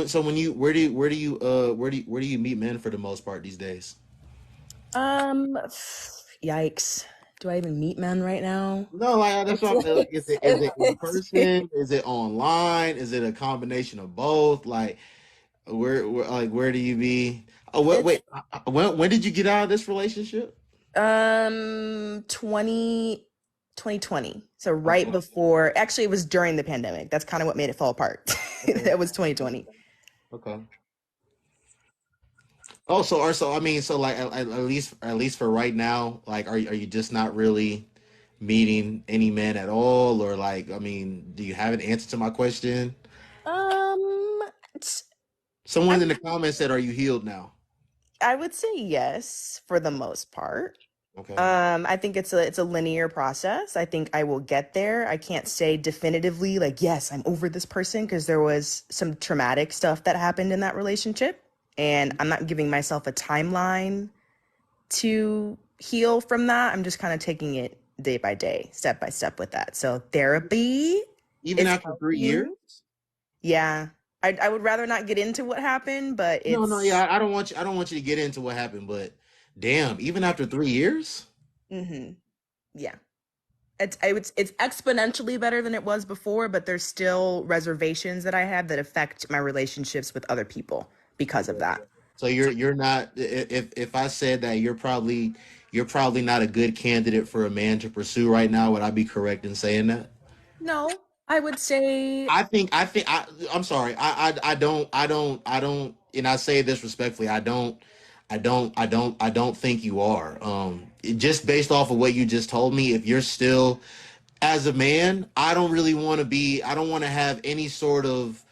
So when you where do you meet men for the most part these days? Um, Yikes. Do I even meet men right now? No, like that's It's what I'm like. Is it in it's person? Is it online? Is it a combination of both? Like where do you be? Oh it's when did you get out of this relationship? 2020. So right Okay, before, actually it was during the pandemic. That's kind of what made it fall apart. okay, That was 2020. okay. Oh, so I mean, so like at least for right now, like are you just not really meeting any men at all, or like I mean, do you have an answer to my question? Um, it's, Someone in I'm the comments said, "Are you healed now?" I would say yes for the most part. Okay. I think it's a linear process. I think I will get there. I can't say definitively like yes, I'm over this person because there was some traumatic stuff that happened in that relationship, and I'm not giving myself a timeline to heal from that. I'm just kind of taking it day by day, step by step with that. So therapy Even is after 3 years? helping. Yeah. I would rather not get into what happened, but No, no, yeah, it's I don't want you to get into what happened, but damn, even after 3 years? hmm yeah. It's exponentially better than it was before, but there's still reservations that I have that affect my relationships with other people because of that. So you're not if I said that you're probably not a good candidate for a man to pursue right now, would I be correct in saying that? No, I would say I'm sorry. I don't, and I say this respectfully. I don't think you are. Just based off of what you just told me, if you're still as a man, I don't want to have any sort of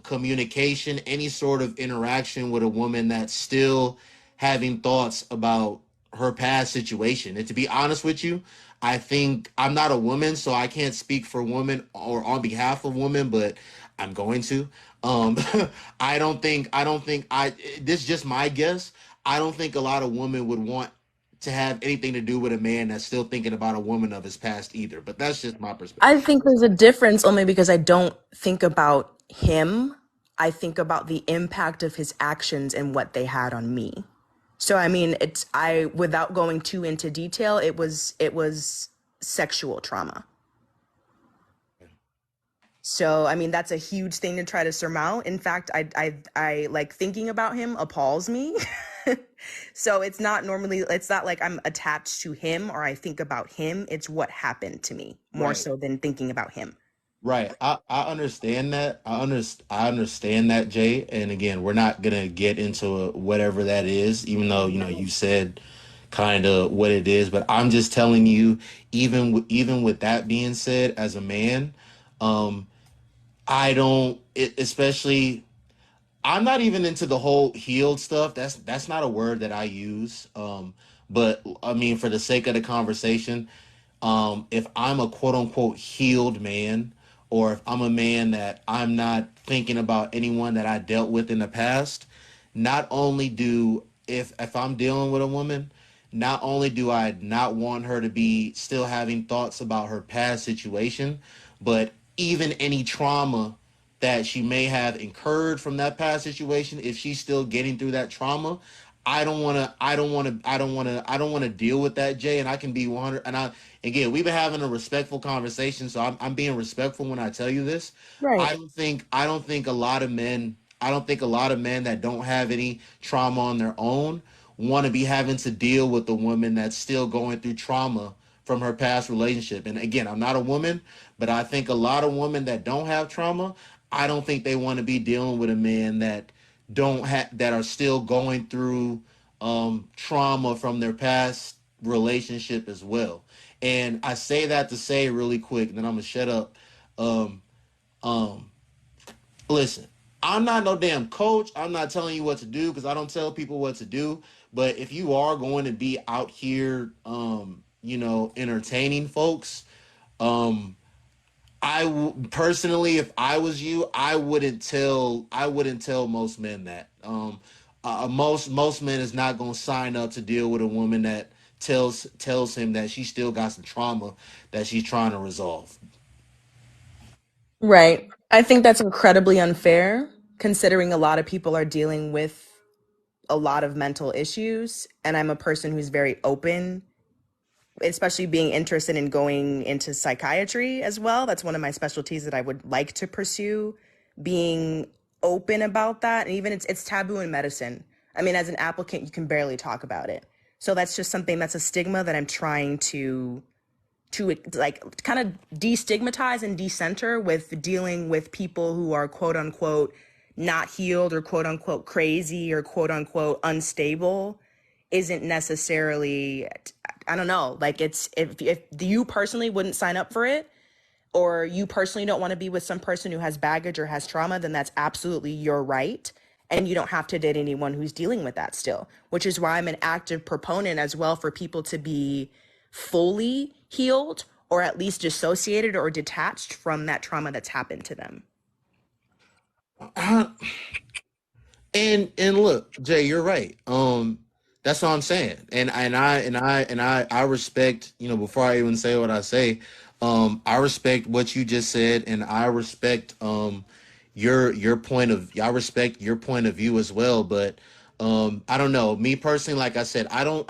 communication, any sort of interaction with a woman that's still having thoughts about her past situation. And to be honest with you, I think I'm not a woman, so I can't speak for women or on behalf of women, but I'm going to. Um, I don't think this is just my guess. I don't think a lot of women would want to have anything to do with a man that's still thinking about a woman of his past either. But that's just my I perspective. think there's a difference only because I don't think about him. I think about the impact of his actions and what they had on me. So I mean, it's I without going too into detail, it was sexual trauma. So I mean, that's a huge thing to try to surmount. In fact, I like thinking about him appalls me. So it's not like I'm attached to him or I think about him. It's what happened to me more Right. so than thinking about him. Right. I understand that. I understand that, Jay. And again, we're not gonna get into whatever that is, even though you said kind of what it is. But I'm just telling you, even with that being said, as a man, um, I don't, especially I'm not even into the whole healed stuff. That's not a word that I use. But I mean, for the sake of the conversation, if I'm a quote unquote healed man, or if I'm a man that I'm not thinking about anyone that I dealt with in the past, not only do if I'm dealing with a woman, not only do I not want her to be still having thoughts about her past situation, but even any trauma that she may have incurred from that past situation, if she's still getting through that trauma, I don't want to deal with that, Jay. And I can be 100. And again, we've been having a respectful conversation, so I'm being respectful when I tell you this. Right. I don't think a lot of men. I don't think a lot of men that don't have any trauma on their own want to be having to deal with a woman that's still going through trauma from her past relationship. And again, I'm not a woman, but I think a lot of women that don't have trauma, I don't think they want to be dealing with a man that are still going through trauma from their past relationship as well. And I say that to say really quick, and then I'm gonna shut up. Um, um, Listen, I'm not no damn coach. I'm not telling you what to do because I don't tell people what to do. But if you are going to be out here, entertaining folks, um, personally, if I was you, I wouldn't tell most men that. Most men is not gonna sign up to deal with a woman that tells him that she still got some trauma that she's trying to resolve. Right. I think that's incredibly unfair considering a lot of people are dealing with a lot of mental issues, and I'm a person who's very open, especially being interested in going into psychiatry as well. That's one of my specialties that I would like to pursue, being open about that. And even it's taboo in medicine. I mean, as an applicant, you can barely talk about it. So that's just something that's a stigma that I'm trying to like kind of destigmatize and decenter with dealing with people who are quote unquote not healed or quote unquote crazy or quote unquote unstable isn't necessarily, I don't know, like it's if you personally wouldn't sign up for it, or you personally don't want to be with some person who has baggage or has trauma, then that's absolutely your right. And you don't have to date anyone who's dealing with that still, which is why I'm an active proponent as well for people to be fully healed or at least dissociated or detached from that trauma that's happened to them. And look, Jay, you're right. That's what I'm saying. And I respect, before I even say what I say, I respect what you just said, and I respect I respect your point of view as well. But I don't know. Me personally, like I said, I don't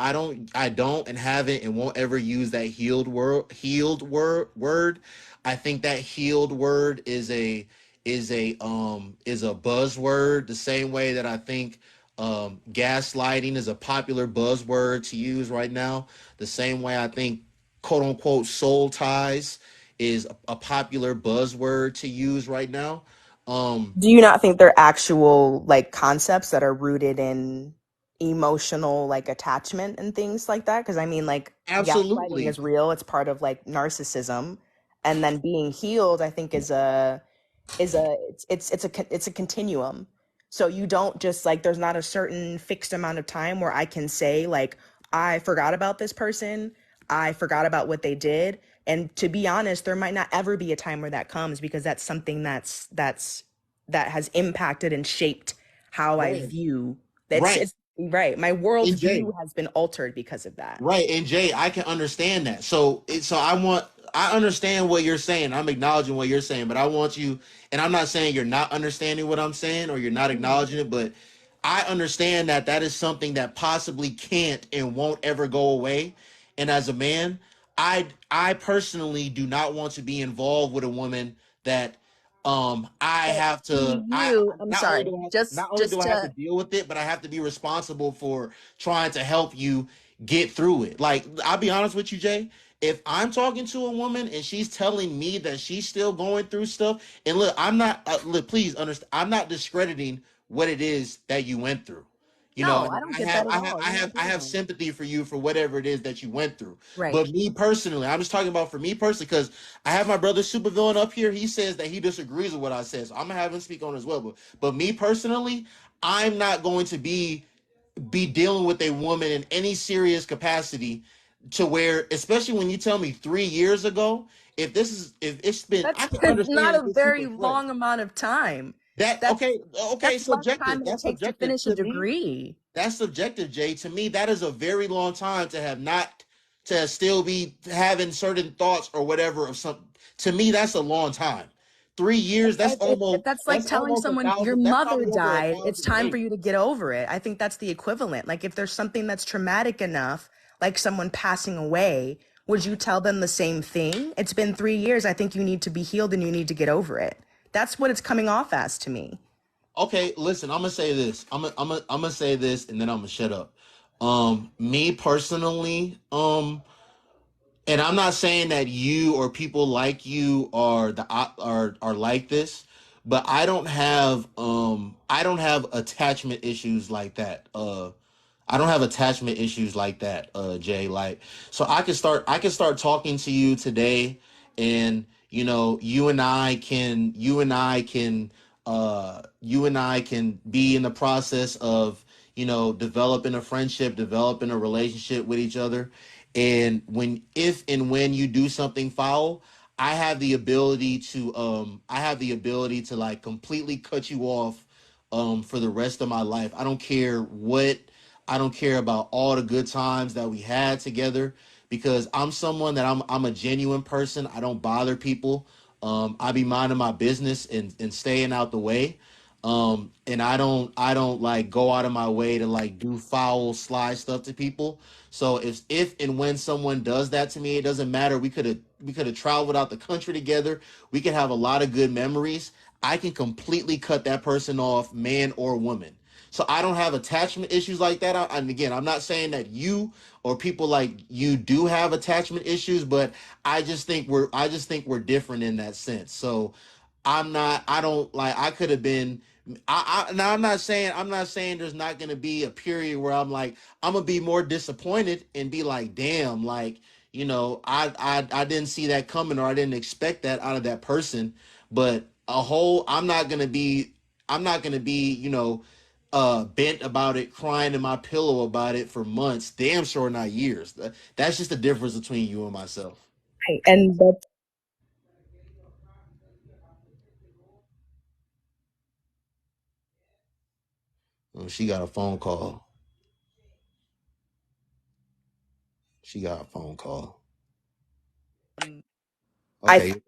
and haven't and won't ever use that healed word. I think that healed word is a buzzword, the same way that I think gaslighting is a popular buzzword to use right now, the same way I think quote unquote soul ties is a popular buzzword to use right now. um Do you not think they're actual like concepts that are rooted in emotional like attachment and things like that? Because I mean, like gaslighting Absolutely. is real. It's part of like narcissism, and then being healed, I think, is a it's a continuum. So you don't just like there's not a certain fixed amount of time where I can say like I forgot about this person, I forgot about what they did. And to be honest, there might not ever be a time where that comes because that's something that has impacted and shaped how I Right. view. Right. It's right. My And Jay, worldview has been altered because of that. right, and Jay, I can understand that. I understand what you're saying. I'm acknowledging what you're saying, but I want you, and I'm not saying you're not understanding what I'm saying or you're not Mhm. acknowledging it, but I understand that that is something that possibly can't and won't ever go away. And as a man, I personally do not want to be involved with a woman that I But have see to I you, I'm not only sorry, do I not only do just I have to to deal with it, but I have to be responsible for trying to help you get through it. Like, I'll be honest with you, Jay. If I'm talking to a woman and she's telling me that she's still going through stuff, and look, I'm not, look, please understand, I'm not discrediting what it is that you went through. no, And I don't I get have, that at I have, all. I You're have, not I have doing sympathy for you for whatever it is that you went through. right. But me personally, I'm just talking about for me personally, because I have my brother Supervillain up here. He says that he disagrees with what I said, so I'm gonna have him speak on it as well. But me personally, I'm not going to be dealing with a woman in any serious capacity to where, especially when you tell me 3 years ago, if it's been, I That's can not understand a if it's very super fresh. long amount of time. That That's okay, that's less time subjective. than it That's takes to subjective finish a to me. degree. That's subjective, Jay. To me, that is a very long time to have not to still be having certain thoughts or whatever of some. To me, that's a long time. 3 years. That's If almost that's like that's telling almost a someone your thousand. That's mother probably over a died, it's thousand time for days. you to get over it. I think that's the equivalent. Like if there's something that's traumatic enough, like someone passing away, would you tell them the same thing? It's been 3 years. I think you need to be healed and you need to get over it. That's what it's coming off as to me. Okay, listen, I'm gonna say this. I'm gonna say this, and then I'm gonna shut up. Me personally, and I'm not saying that you or people like you are like this, but I don't have attachment issues like that. I don't have attachment issues like that, Jay. Like, so I can start talking to you today, and you and I can be in the process of developing a friendship, developing a relationship with each other. And if and when you do something foul, I have the ability to like completely cut you off for the rest of my life. I don't care about all the good times that we had together, because I'm a genuine person. I don't bother people. I be minding my business and staying out the way. And I don't like go out of my way to like do foul sly stuff to people. So if and when someone does that to me, it doesn't matter. We could have traveled out the country together. We could have a lot of good memories. I can completely cut that person off, man or woman. So I don't have attachment issues like that. And again, I'm not saying that you or people like you do have attachment issues, but I just think we're different in that sense. So I don't like I could have been now I'm not saying there's not gonna be a period where I'm gonna be more disappointed and be like, damn, like, I didn't see that coming, or I didn't expect that out of that person. But I'm not gonna be, bent about it, crying in my pillow about it for months, damn sure not years. That's just the difference between you and myself. Right. And that's Oh, she got a phone call. She got a phone call. I Okay. think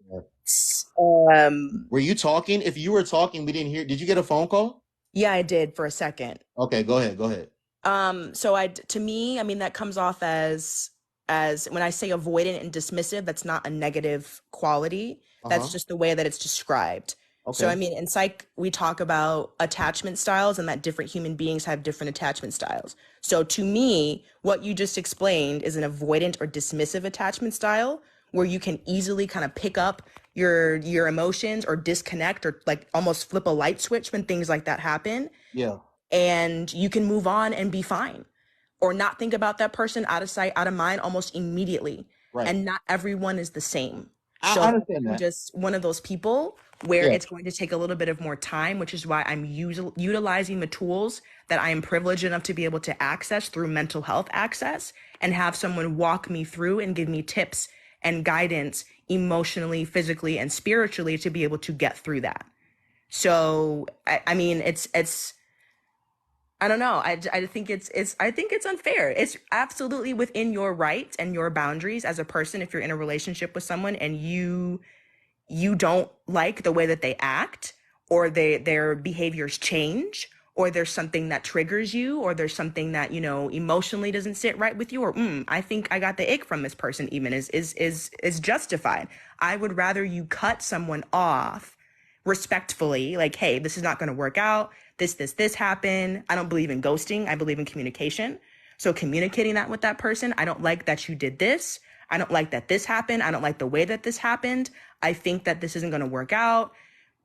um Were you talking? If you were talking, we didn't hear. Did you get a phone call? yeah, I did for a second. Okay, go ahead. Go ahead. So to me, I mean, that comes off as when I say avoidant and dismissive, that's not a negative quality. That's Uh-huh. just the way that it's described. So I Okay. mean, in psych, we talk about attachment styles and that different human beings have different attachment styles. So to me, what you just explained is an avoidant or dismissive attachment style where you can easily kind of pick up your emotions or disconnect or like almost flip a light switch when things like that happen, Yeah. and you can move on and be fine or not think about that person, out of sight, out of mind, almost immediately. Right. And not everyone is the same. I So understand I'm that. just one of those people where Yeah. it's going to take a little bit of more time, which is why I'm utilizing the tools that I am privileged enough to be able to access through mental health access and have someone walk me through and give me tips and guidance emotionally, physically, and spiritually to be able to get through that. So I mean, it's I don't know. I think I think it's unfair. It's absolutely within your rights and your boundaries as a person if you're in a relationship with someone and you don't like the way that they act, or their behaviors change, or there's something that triggers you, or there's something that, emotionally doesn't sit right with you, or I think I got the ick from this person, even is justified. I would rather you cut someone off respectfully, like, hey, this is not going to work out. This happened. I don't believe in ghosting. I believe in communication. So communicating that with that person, I don't like that you did this. I don't like that this happened. I don't like the way that this happened. I think that this isn't going to work out.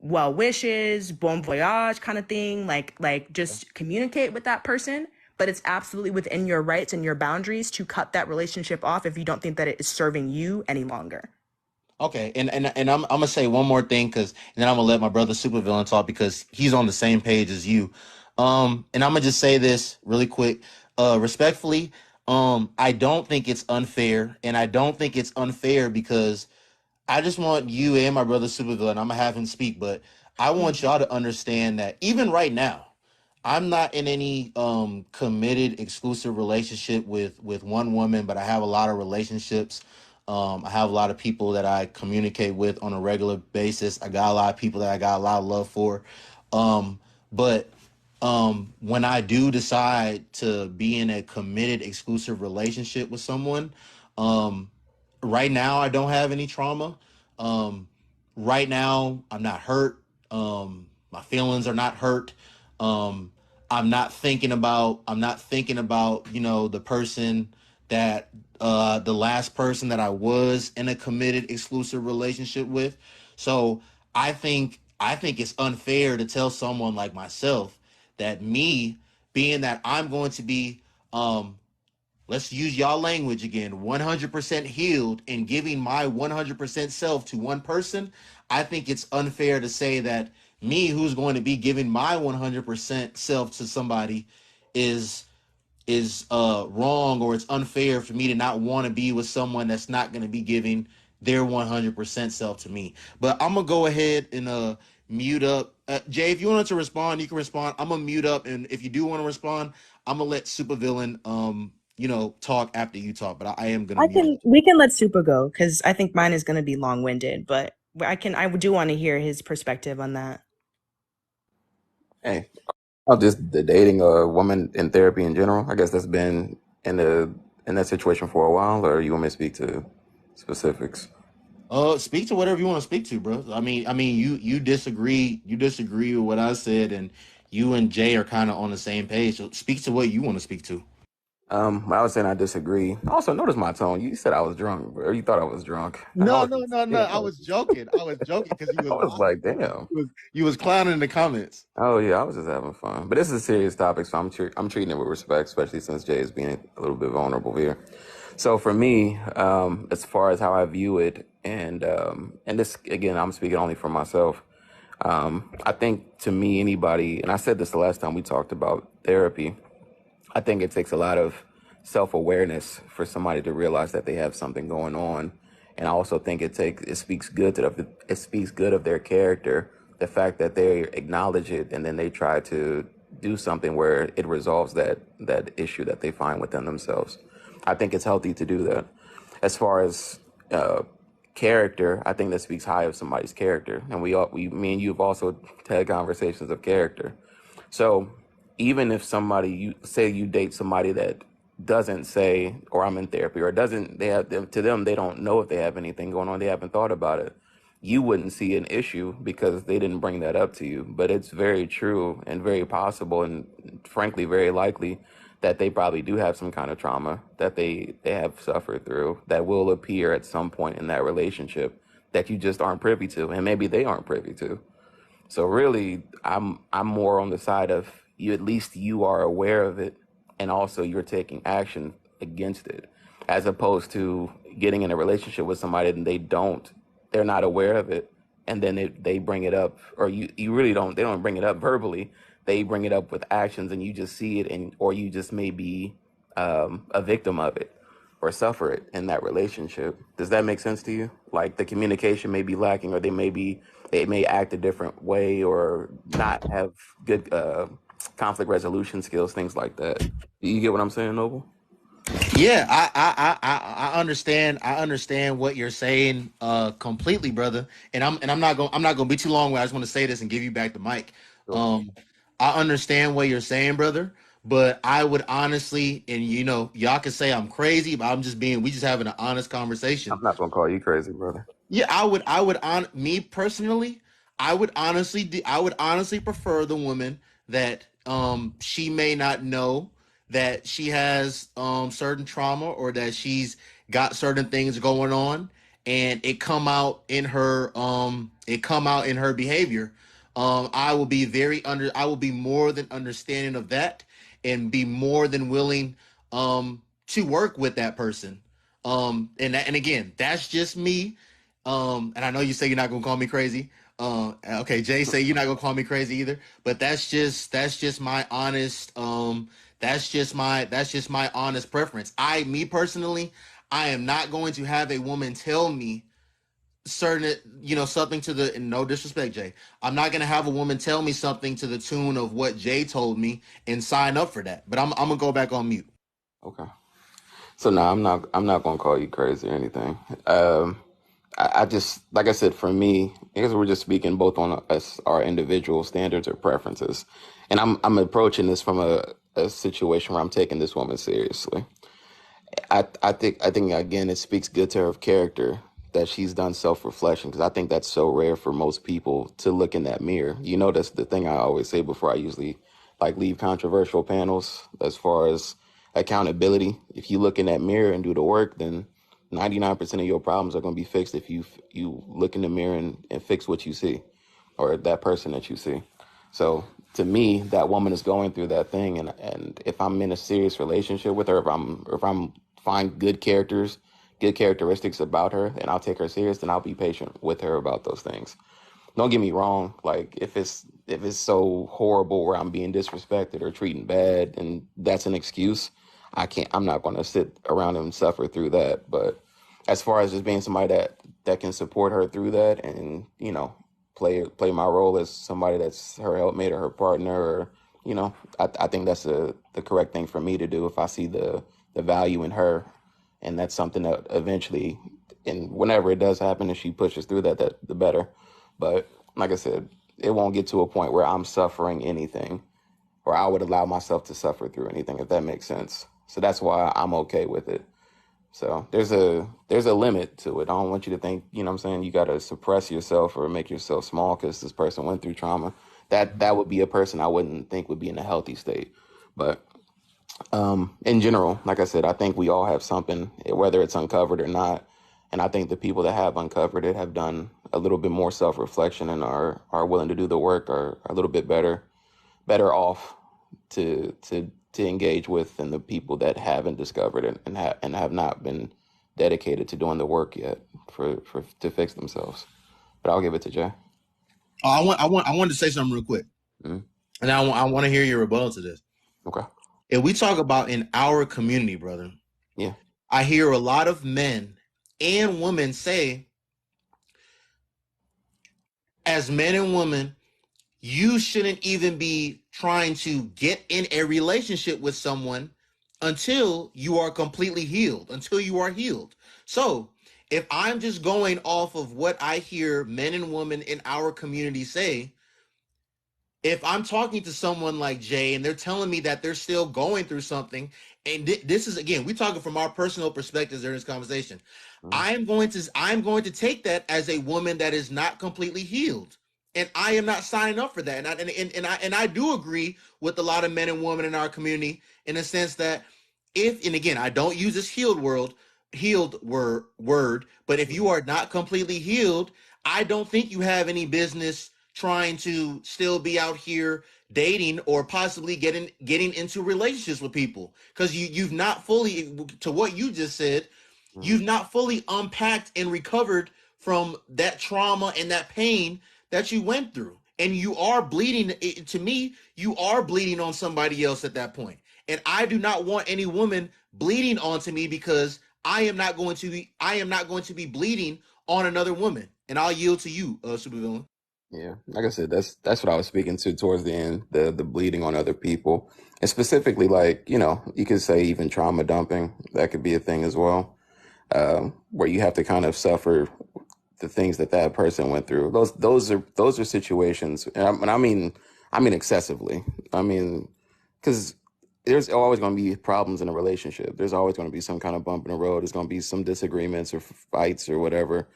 Well wishes, bon voyage kind of thing. Like just communicate with that person, but it's absolutely within your rights and your boundaries to cut that relationship off if you don't think that it is serving you any longer. Okay. And I'm gonna say one more thing, because and then I'm gonna let my brother Supervillain talk because he's on the same page as you. And I'm gonna just say this really quick. Respectfully, I don't think it's unfair, and I don't think it's unfair because I just want you and my brother Supervillain. I'm gonna have him speak, but I want Mhm. y'all to understand that even right now, I'm not in any committed exclusive relationship with one woman, but I have a lot of relationships. I have a lot of people that I communicate with on a regular basis. I got a lot of people that I got a lot of love for. But when I do decide to be in a committed exclusive relationship with someone, um, right now I don't have any trauma. Um, right now I'm not hurt. My feelings are not hurt. Um, I'm not thinking about the person that the last person that I was in a committed exclusive relationship with. So I think it's unfair to tell someone like myself that me, being that I'm going to be, let's use y'all language again, 100% healed and giving my 100% self to one person. I think it's unfair to say that me, who's going to be giving my 100% self to somebody, is wrong, or it's unfair for me to not want to be with someone that's not going to be giving their 100% self to me. But I'm gonna go ahead and mute up. Jay, if you wanted to respond, you can respond. I'm gonna mute up, and if you do want to respond, I'm gonna let Supervillain talk after you talk. But I am gonna I mute up. can we can let Super go because I think mine is going to be long winded, but I do want to hear his perspective on that. Hey, I'm just the dating a woman in therapy in general. I guess that's been in the in that situation for a while, or you want me to speak to specifics? Speak to whatever you want to speak to, bro. You disagree with what I said, and you and Jay are kind of on the same page. So speak to what you want to speak to. I was saying I disagree. Also, notice my tone. You said I was drunk, or you thought I was drunk. I No, was, no, no, no. yeah, I was joking. I was joking because you I was was lying. like, damn. You was clowning in the comments. Oh yeah, I was just having fun. But this is a serious topic, so I'm treating it with respect, especially since Jay is being a little bit vulnerable here. So for me, as far as how I view it, and this again, I'm speaking only for myself. I think to me, anybody, and I said this the last time we talked about therapy. I think it takes a lot of self awareness for somebody to realize that they have something going on, and I also think it speaks good it speaks good of their character, the fact that they acknowledge it and then they try to do something where it resolves that issue that they find within themselves. I think it's healthy to do that. As far as uh, character, I think that speaks high of somebody's character, and me and you have also had conversations of character. So even if somebody you say you date somebody that doesn't say or I'm in therapy or doesn't they have them to them they don't know if they have anything going on, they haven't thought about it, you wouldn't see an issue because they didn't bring that up to you. But it's very true and very possible and frankly very likely that they probably do have some kind of trauma that they have suffered through that will appear at some point in that relationship that you just aren't privy to and maybe they aren't privy to. So really, I'm more on the side of you. At least you are aware of it, and also you're taking action against it, as opposed to getting in a relationship with somebody and they're not aware of it, and then they bring it up, or you really don't. They don't bring it up verbally. They bring it up with actions, and you just see it, and or you just may be a victim of it or suffer it in that relationship. Does that make sense to you? Like the communication may be lacking, or they may act a different way, or not have good conflict resolution skills, things like that. Do you get what I'm saying, Noble? Yeah, I understand. I understand what you're saying completely, brother. And I'm not gonna be too long. I just want to say this and give you back the mic. Sure. Um, I understand what you're saying, brother. But I would honestly, and y'all can say I'm crazy, but we just having an honest I'm conversation. not gonna call you crazy, brother. Yeah, me personally, I would honestly prefer the woman that she may not know that she has certain trauma or that she's got certain things going on, and it come out in her behavior. I will be more than understanding of that and be more than willing to work with that person. And again, that's just me. And I know you say you're not gonna call me crazy. Okay, Jay say you're not gonna call me crazy either. But that's just my honest that's just my honest preference. Me personally, I am not going to have a woman tell me certain something to the, and no disrespect, Jay. I'm not gonna have a woman tell me something to the tune of what Jay told me and sign up for that. But I'm gonna go back on mute. Okay. So no, I'm not gonna call you crazy or anything. Um, I just like I said, for me, I guess we're just speaking both on us, our individual standards or preferences, and I'm approaching this from a situation where I'm taking this woman seriously. I think again it speaks good to her character that she's done self reflection because I think that's so rare for most people to look in that mirror. You know, that's the thing I always say before I usually like leave controversial panels as far as accountability. If you look in that mirror and do the work, then 99% of your problems are going to be fixed if you look in the mirror and fix what you see or that person that you see. So to me, that woman is going through that thing, and if I'm in a serious relationship with her, if I'm find good characteristics about her, and I'll take her serious, then I'll be patient with her about those things. Don't get me wrong, like if it's so horrible where I'm being disrespected or treating bad, and that's an excuse, I'm not going to sit around and suffer through that. But as far as just being somebody that can support her through that, and play my role as somebody that's her helpmate or her partner, or I think that's the correct thing for me to do if I see the value in her, and that's something that eventually, and whenever it does happen, if she pushes through that, the better. But like I said, it won't get to a point where I'm suffering anything, or I would allow myself to suffer through anything, if that makes sense. So that's why I'm okay with it. So there's a limit to it. I don't want you to think, you know what I'm saying, you got to suppress yourself or make yourself small because this person went through trauma. That would be a person I wouldn't think would be in a healthy state. But in general, like I said, I think we all have something, whether it's uncovered or not. And I think the people that have uncovered it have done a little bit more self-reflection and are willing to do the work, are a little bit better off to engage with than the people that haven't discovered it and have not been dedicated to doing the work yet for to fix themselves. But I'll give it to Jay. I wanted to say something real quick, Mhm. and I want to hear your rebuttal to this. Okay. If we talk about in our community, brother, Yeah. I hear a lot of men and women say, as men and women, you shouldn't even be trying to get in a relationship with someone until you are completely healed, until you are healed. So if I'm just going off of what I hear men and women in our community say, if I'm talking to someone like Jay and they're telling me that they're still going through something, and this is, again, we're talking from our personal perspectives during this conversation, Mhm. I'm going to take that as a woman that is not completely healed, and I am not signing up for that. And I do agree with a lot of men and women in our community in the sense that if, and again, I don't use this healed word, but if you are not completely healed, I don't think you have any business trying to still be out here dating or possibly getting into relationships with people, because you've not fully, to what you just said, Mhm. you've not fully unpacked and recovered from that trauma and that pain that you went through, and you are bleeding. To me, you are bleeding on somebody else at that point, and I do not want any woman bleeding onto me, because I am not going to be bleeding on another woman. And I'll yield to you, supervillain. Yeah, like I said, that's what I was speaking to towards the end, the bleeding on other people, and specifically, like, you could say even trauma dumping. That could be a thing as well, where you have to kind of suffer the things that person went through. Those are situations, and I mean excessively. I mean, because there's always going to be problems in a relationship. There's always going to be some kind of bump in the road. There's going to be some disagreements or fights or whatever.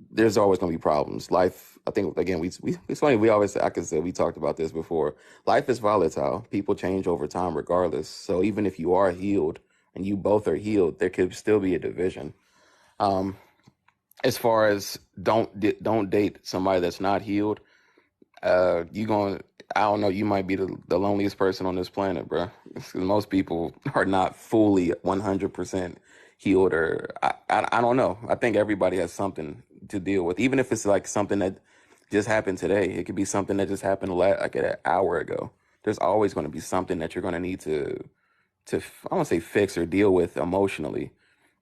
There's always going to be problems. Life, I think, again, it's funny. We always, I could say, we talked about this before. Life is volatile. People change over time, regardless. So even if you are healed and you both are healed, there could still be a division. Um, as far as don't date somebody that's not healed, you going I don't know, you might be the loneliest person on this planet, bro. 'Cause most people are not fully 100% healed, or I don't know. I think everybody has something to deal with, even if it's like something that just happened today. It could be something that just happened like an hour ago. There's always going to be something that you're going to need to I don't want to say fix or deal with emotionally.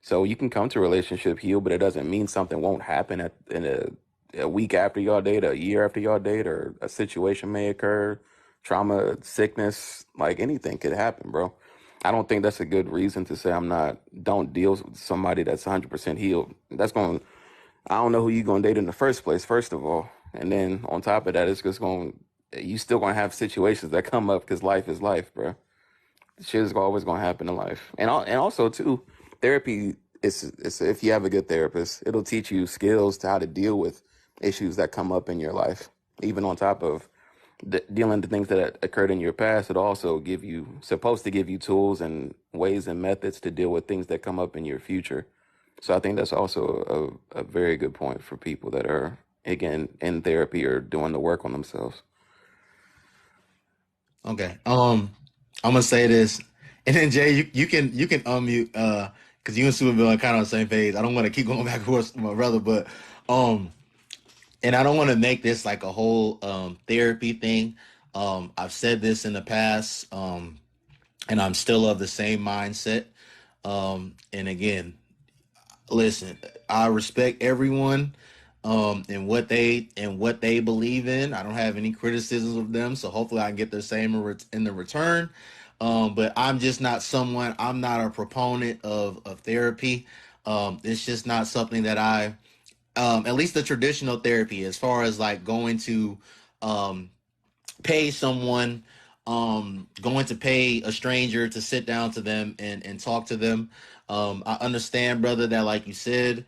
So you can come to a relationship healed, but it doesn't mean something won't happen in a week after y'all date, a year after y'all date, or a situation may occur, trauma, sickness, like anything could happen, bro. I don't think that's a good reason to say don't deal with somebody that's 100% healed. I don't know who you're going to date in the first place, first of all. And then on top of that, you still going to have situations that come up because life is life, bro. Shit is always going to happen in life. And also, too, therapy is if you have a good therapist, it'll teach you skills to how to deal with issues that come up in your life. Even on top of dealing with things that occurred in your past, it'll also supposed to give you tools and ways and methods to deal with things that come up in your future. So I think that's also a very good point for people that are, again, in therapy or doing the work on themselves. Okay. I'm gonna say this, and then Jay, you can unmute, because you and Superville are kind of on the same page. I don't want to keep going back and forth with my brother, but um, and I don't want to make this like a whole therapy thing. I've said this in the past, and I'm still of the same mindset. And again, listen, I respect everyone and what they believe in. I don't have any criticisms of them, so hopefully I can get the same in the return. But I'm not a proponent of therapy. It's just not something that at least the traditional therapy, as far as like going to um, pay someone, going to pay a stranger to sit down to them and talk to them. I understand, brother, that like you said,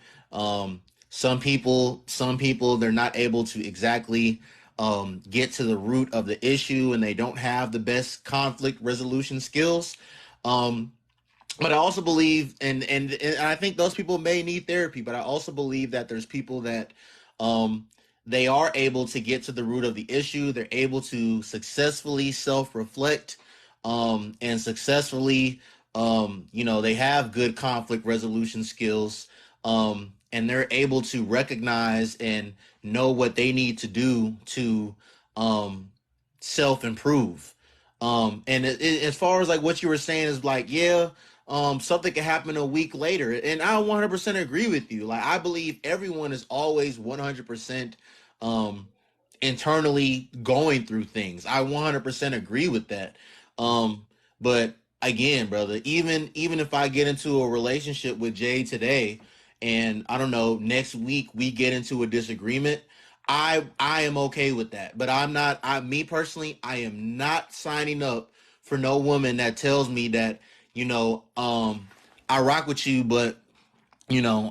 some people they're not able to exactly get to the root of the issue, and they don't have the best conflict resolution skills. Um, but I also believe, and I think those people may need therapy. But I also believe that there's people that um, they are able to get to the root of the issue. They're able to successfully self-reflect, and successfully, they have good conflict resolution skills, and they're able to recognize and know what they need to do to um, self-improve. And as far as like what you were saying is like, yeah, something can happen a week later, and I 100% agree with you. Like, I believe everyone is always 100% um internally going through things. I 100% agree with that. um but again, brother, even if I get into a relationship with Jay today, and I don't know, next week we get into a disagreement, I am okay with that. But I'm not, I me personally, I am not signing up for no woman that tells me that, I rock with you, but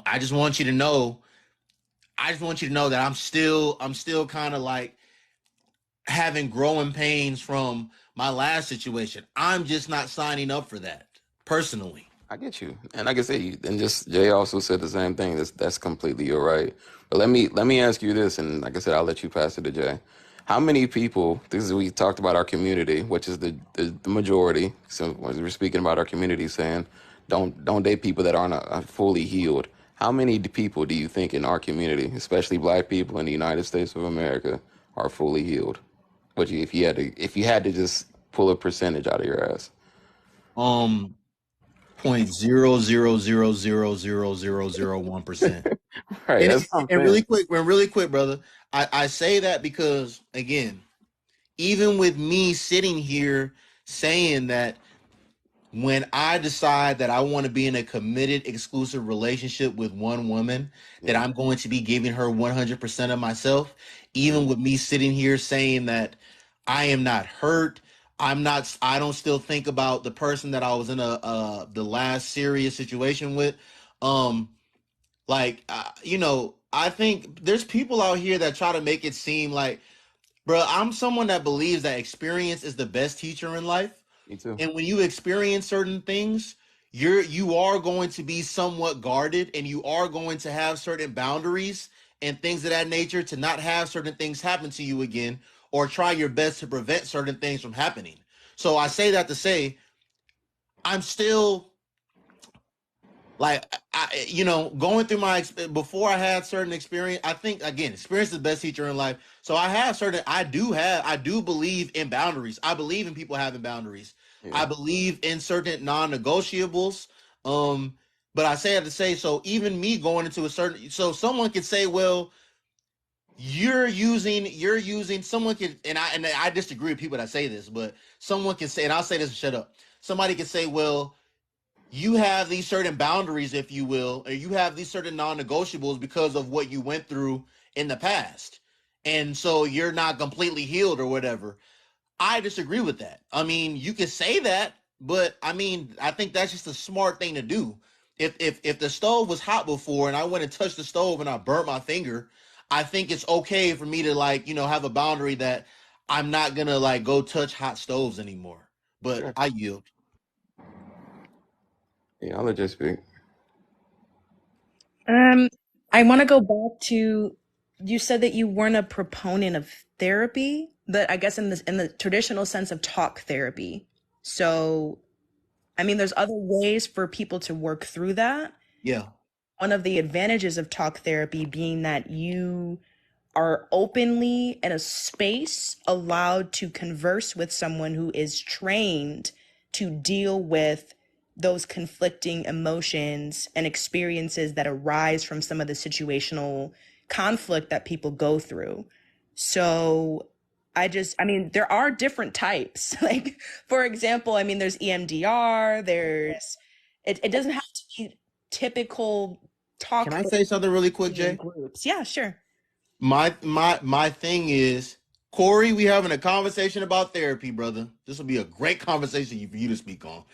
I just want you to know, that I'm still kind of like having growing pains from my last situation. I'm just not signing up for that personally. I get you, and like I said, and just Jay also said the same thing. That's completely your right. But let me ask you this, and like I said, I'll let you pass it to Jay. How many people? This is we talked about our community, which is the majority. So when we're speaking about our community, saying don't date people that aren't fully healed. How many people do you think in our community, especially Black people in the United States of America, are fully healed? But if you had to just pull a percentage out of your ass. um 0.0000001%. Right, And that's what I'm and saying. really quick, brother, I say that because, again, even with me sitting here saying that, when I decide that I want to be in a committed, exclusive relationship with one woman, that Yeah. I'm going to be giving her 100% of myself, even Mhm. with me sitting here saying that I am not hurt. I don't still think about the person that I was in the last serious situation with. Um, I think there's people out here that try to make it seem like, bro, I'm someone that believes that experience is the best teacher in life. Me too. And when you experience certain things, you are going to be somewhat guarded, and you are going to have certain boundaries and things of that nature, to not have certain things happen to you again, or try your best to prevent certain things from happening. So I say that to say, I'm still like, going through before I had certain experience. I think, again, experience is the best teacher in life. So I do believe in boundaries. I believe in people having boundaries. I Yeah. believe in certain non-negotiables. um but I say that to say, so even me going into a certain, so someone could say, well, you're using someone could, and I disagree with people that say this, but someone can say, and I'll say this and shut up. Somebody can say, well, you have these certain boundaries, if you will, or you have these certain non-negotiables because of what you went through in the past. And so you're not completely healed or whatever. I disagree with that. I mean, you can say that, but I mean, I think that's just a smart thing to do. If the stove was hot before and I went and touched the stove and I burnt my finger, I think it's okay for me to, like, have a boundary that I'm not gonna like go touch hot stoves anymore. But Yeah. I yield. Yeah. I'll let you speak. Um, I want to go back to, you said that you weren't a proponent of therapy, but I guess in the traditional sense of talk therapy. So, I mean, there's other ways for people to work through that. Yeah. One of the advantages of talk therapy being that you are openly in a space allowed to converse with someone who is trained to deal with those conflicting emotions and experiences that arise from some of the situational conflict that people go through. So I mean, there are different types. Like, for example, I mean, there's EMDR, it doesn't have to be typical Can talk I say something really quick, therapy in Jay? groups. Yeah, sure. My thing is Corey, we having a conversation about therapy, brother. This will be a great conversation for you to speak on.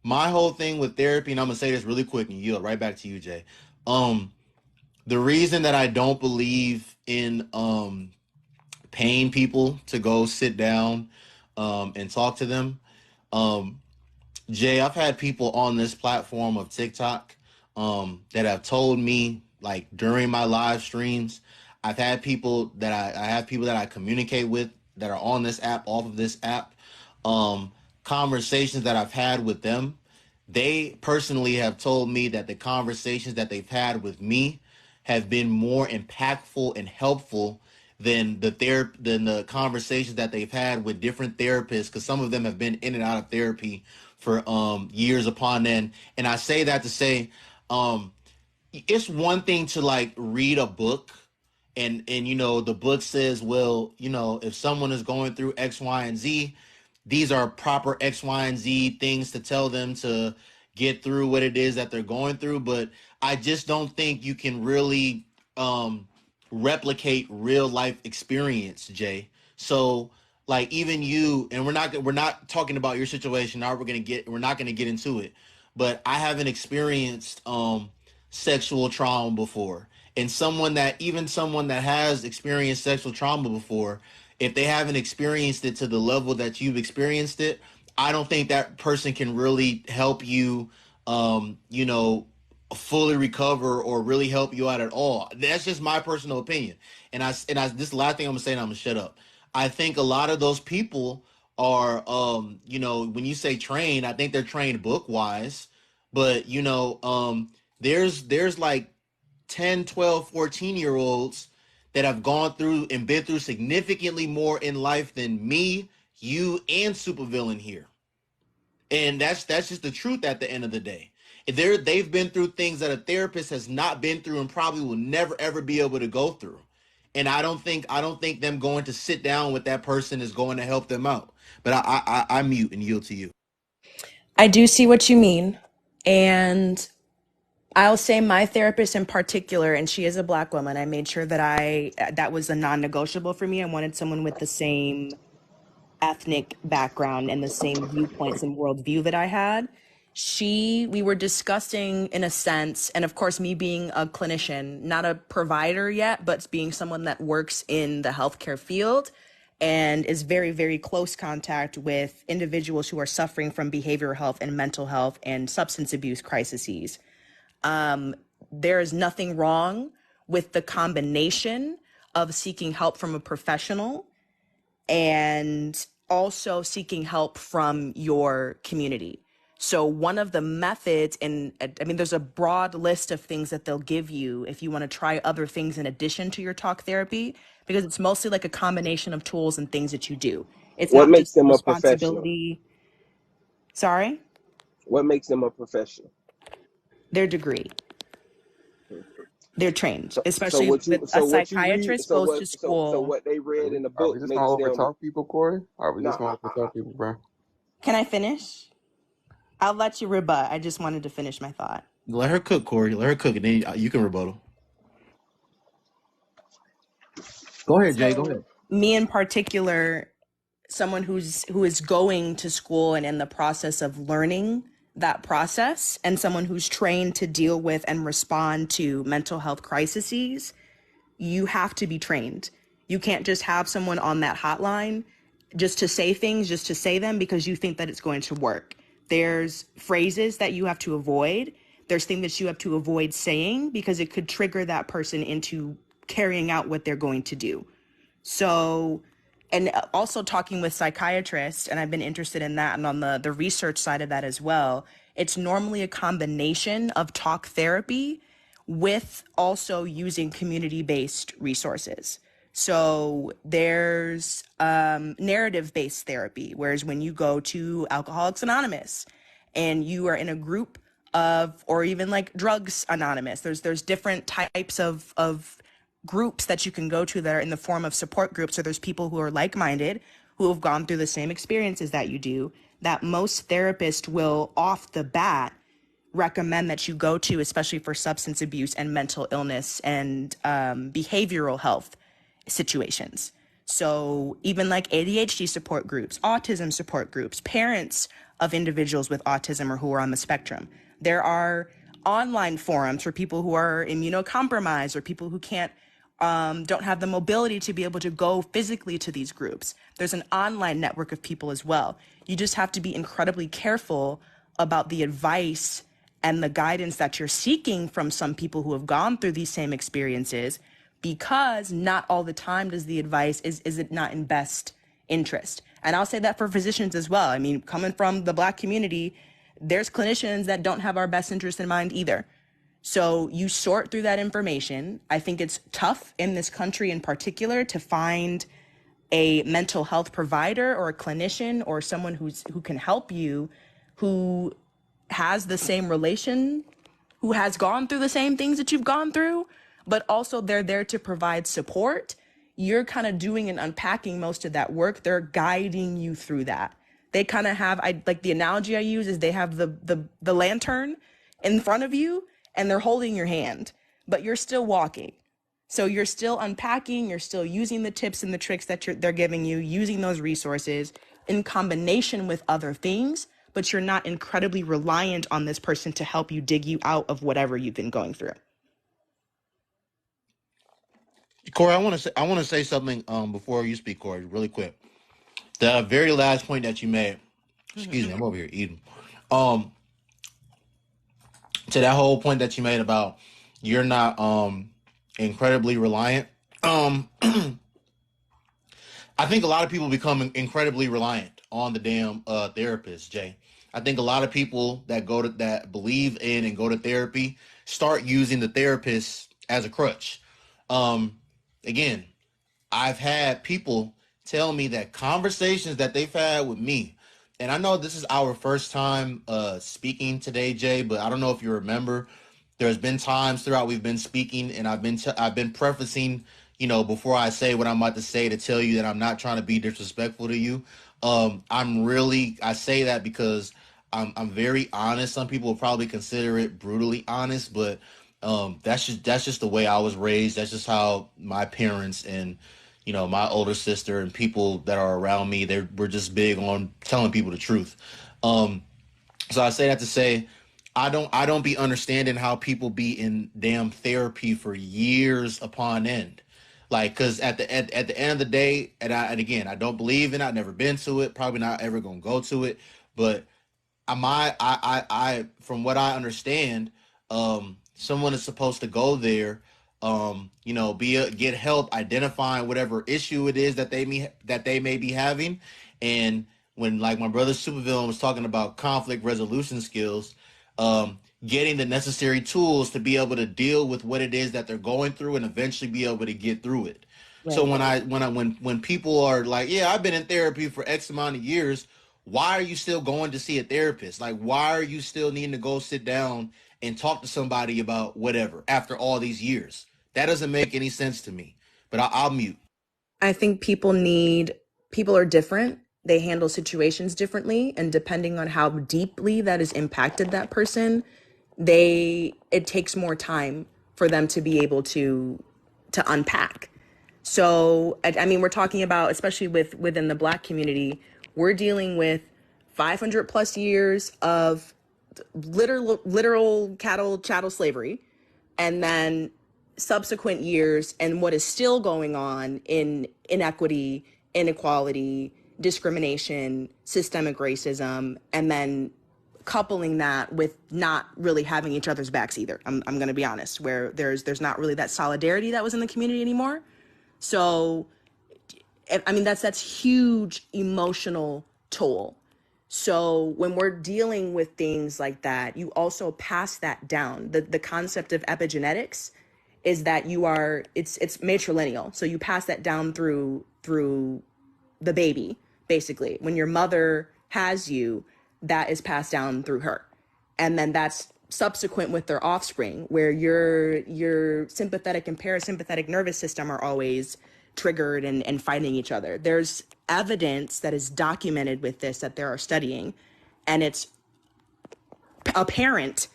My whole thing with therapy, and I'm gonna say this really quick and yield right back to you, Jay. Um, the reason that I don't believe in paying people to go sit down and talk to them, um, Jay, I've had people on this platform of TikTok that have told me, like, during my live streams, I've had people that I have people that I communicate with that are on this app, off of this app, um, conversations that I've had with them. They personally have told me that the conversations that they've had with me have been more impactful and helpful than the conversations that they've had with different therapists, because some of them have been in and out of therapy for years upon end. And I say that to say, um it's one thing to like read a book, and the book says, well, if someone is going through X, Y, and Z, these are proper X, Y, and Z things to tell them to get through what it is that they're going through. But I just don't think you can really replicate real life experience, Jay. So like, even you, and we're not talking about your situation now, we're not gonna get into it, but I haven't experienced sexual trauma before. And someone that has experienced sexual trauma before, if they haven't experienced it to the level that you've experienced it, I don't think that person can really help you, um, you know, fully recover or really help you out at all. That's just my personal opinion. And I this is the last thing I'm gonna say, and I'm gonna shut up. I think a lot of those people are, when you say trained, I think they're trained book wise, but there's like 10, 12, 14 year olds that have gone through and been through significantly more in life than me, you, and Supervillain here. And that's just the truth at the end of the day. They've been through things that a therapist has not been through and probably will never ever be able to go through. And I don't think them going to sit down with that person is going to help them out. But I mute and yield to you. I do see what you mean. And I'll say my therapist in particular, and she is a Black woman. I made sure that was a non-negotiable for me. I wanted someone with the same ethnic background and the same viewpoints and worldview that I had. We were discussing in a sense, and of course, me being a clinician, not a provider yet, but being someone that works in the healthcare field and is very, very close contact with individuals who are suffering from behavioral health and mental health and substance abuse crises. There is nothing wrong with the combination of seeking help from a professional and also seeking help from your community. So one of the methods, and I mean, there's a broad list of things that they'll give you if you want to try other things in addition to your talk therapy, because it's mostly like a combination of tools and things that you do. It's What not makes just them a professional? responsibility. Sorry, What makes them a professional? their degree. They're trained, So especially what with you a so what you read psychiatrist so goes what to so school. what they Are read we, in the are we book just makes gonna them overtalk people, Corey? Are we no just gonna overtalk people, bro? Can I finish? I'll let you rebut. I just wanted to finish my thought. Let her cook, Corey. Let her cook, and then you can rebuttal. Go ahead, Jay. Go So ahead. me in particular, someone who is going to school and in the process of learning that process, and someone who's trained to deal with and respond to mental health crises, you have to be trained. You can't just have someone on that hotline just to say things, just to say them because you think that it's going to work. There's phrases that you have to avoid. There's things that you have to avoid saying because it could trigger that person into carrying out what they're going to do. So, and also talking with psychiatrists, and I've been interested in that and on the research side of that as well. It's normally a combination of talk therapy with also using community-based resources. So there's narrative-based therapy, whereas when you go to Alcoholics Anonymous and you are in a group of, or even like Drugs Anonymous, there's different types of groups that you can go to that are in the form of support groups. So there's people who are like-minded, who have gone through the same experiences that you do, that most therapists will off the bat recommend that you go to, especially for substance abuse and mental illness and behavioral health situations. So even like ADHD support groups, autism support groups, parents of individuals with autism or who are on the spectrum. There are online forums for people who are immunocompromised or people who can't don't have the mobility to be able to go physically to these groups. There's an online network of people as well. You just have to be incredibly careful about the advice and the guidance that you're seeking from some people who have gone through these same experiences, because not all the time does the advice is it not in best interest. And I'll say that for physicians as well. I mean, coming from the Black community, there's clinicians that don't have our best interest in mind either. So you sort through that information. I think it's tough in this country in particular to find a mental health provider or a clinician or someone who can help you, who has the same relation, who has gone through the same things that you've gone through, but also they're there to provide support. You're kind of doing and unpacking most of that work. They're guiding you through that. They kind of have, I like the analogy I use is they have the lantern in front of you and they're holding your hand, but you're still walking. So you're still unpacking, you're still using the tips and the tricks that they're giving you, using those resources in combination with other things, but you're not incredibly reliant on this person to help you dig you out of whatever you've been going through. Corey, I want to say something before you speak, Corey, really quick. The very last point that you made, excuse me, I'm over here eating. To that whole point that you made about you're not incredibly reliant. I think a lot of people become incredibly reliant on the damn therapist, Jay. I think a lot of people that believe in and go to therapy start using the therapist as a crutch. Again, I've had people tell me that conversations that they've had with me, and I know this is our first time speaking today, Jay, but I don't know if you remember, there's been times throughout we've been speaking, and I've been prefacing, before I say what I'm about to say, to tell you that I'm not trying to be disrespectful to you. I say that because I'm very honest. Some people will probably consider it brutally honest, but that's just the way I was raised. That's just how my parents and my older sister and people that are around me, we're just big on telling people the truth. So I say that to say I don't be understanding how people be in damn therapy for years upon end. Like, cause at the end of the day, and again, I don't believe in it. I've never been to it, probably not ever gonna go to it. But I from what I understand, someone is supposed to go there, get help identifying whatever issue it is that they may be having. And when, like, my brother Supervillain was talking about conflict resolution skills, getting the necessary tools to be able to deal with what it is that they're going through and eventually be able to get through it. Right. So when people are like, yeah, I've been in therapy for X amount of years, why are you still going to see a therapist? Like, why are you still needing to go sit down and talk to somebody about whatever after all these years? That doesn't make any sense to me, but I'll mute. I think people are different. They handle situations differently. And depending on how deeply that has impacted that person, it takes more time for them to be able to unpack. So, I mean, we're talking about, especially within the Black community, we're dealing with 500 plus years of literal chattel slavery, and then subsequent years and what is still going on in inequity, inequality, discrimination, systemic racism, and then coupling that with not really having each other's backs either. I'm going to be honest, where there's not really that solidarity that was in the community anymore. So, I mean, that's huge emotional toll. So when we're dealing with things like that, you also pass that down. The concept of epigenetics is that it's matrilineal. So you pass that down through the baby, basically. When your mother has you, that is passed down through her. And then that's subsequent with their offspring, where your sympathetic and parasympathetic nervous system are always triggered and fighting each other. There's evidence that is documented with this that there are studying, and it's apparent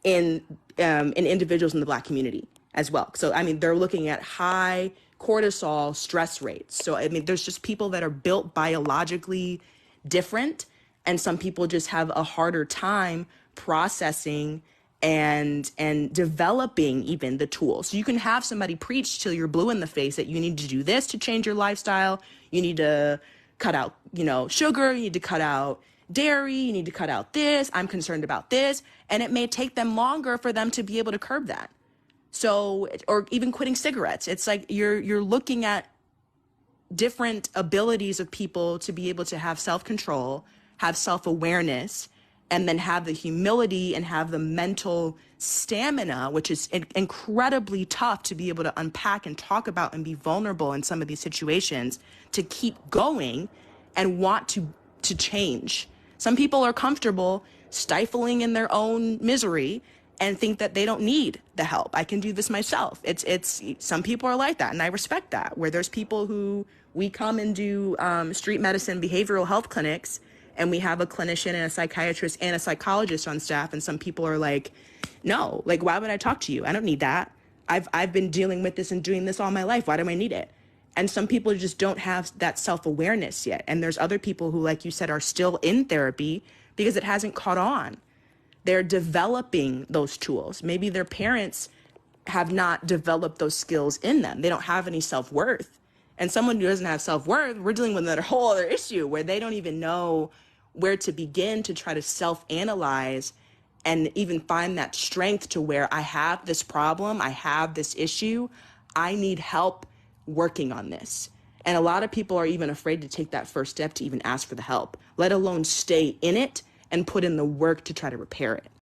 in individuals in the Black community. as well. So, I mean, they're looking at high cortisol stress rates. So, I mean, there's just people that are built biologically different, and some people just have a harder time processing and developing even the tools. So you can have somebody preach till you're blue in the face that you need to do this to change your lifestyle. You need to cut out, sugar. You need to cut out dairy. You need to cut out this. I'm concerned about this. And it may take them longer for them to be able to curb that. So, or even quitting cigarettes. It's like you're looking at different abilities of people to be able to have self-control, have self-awareness, and then have the humility and have the mental stamina, which is incredibly tough to be able to unpack and talk about and be vulnerable in some of these situations, to keep going and want to change. Some people are comfortable stifling in their own misery and think that they don't need the help. I can do this myself. It's some people are like that, and I respect that. Where there's people who, we come and do street medicine behavioral health clinics, and we have a clinician and a psychiatrist and a psychologist on staff, and some people are like, no, like, why would I talk to you? I don't need that. I've been dealing with this and doing this all my life. Why do I need it? And some people just don't have that self-awareness yet. And there's other people who, like you said, are still in therapy because it hasn't caught on. They're developing those tools. Maybe their parents have not developed those skills in them. They don't have any self-worth. And someone who doesn't have self-worth, we're dealing with a whole other issue where they don't even know where to begin to try to self-analyze and even find that strength to where I have this problem, I have this issue, I need help working on this. And a lot of people are even afraid to take that first step to even ask for the help, let alone stay in it and put in the work to try to repair it.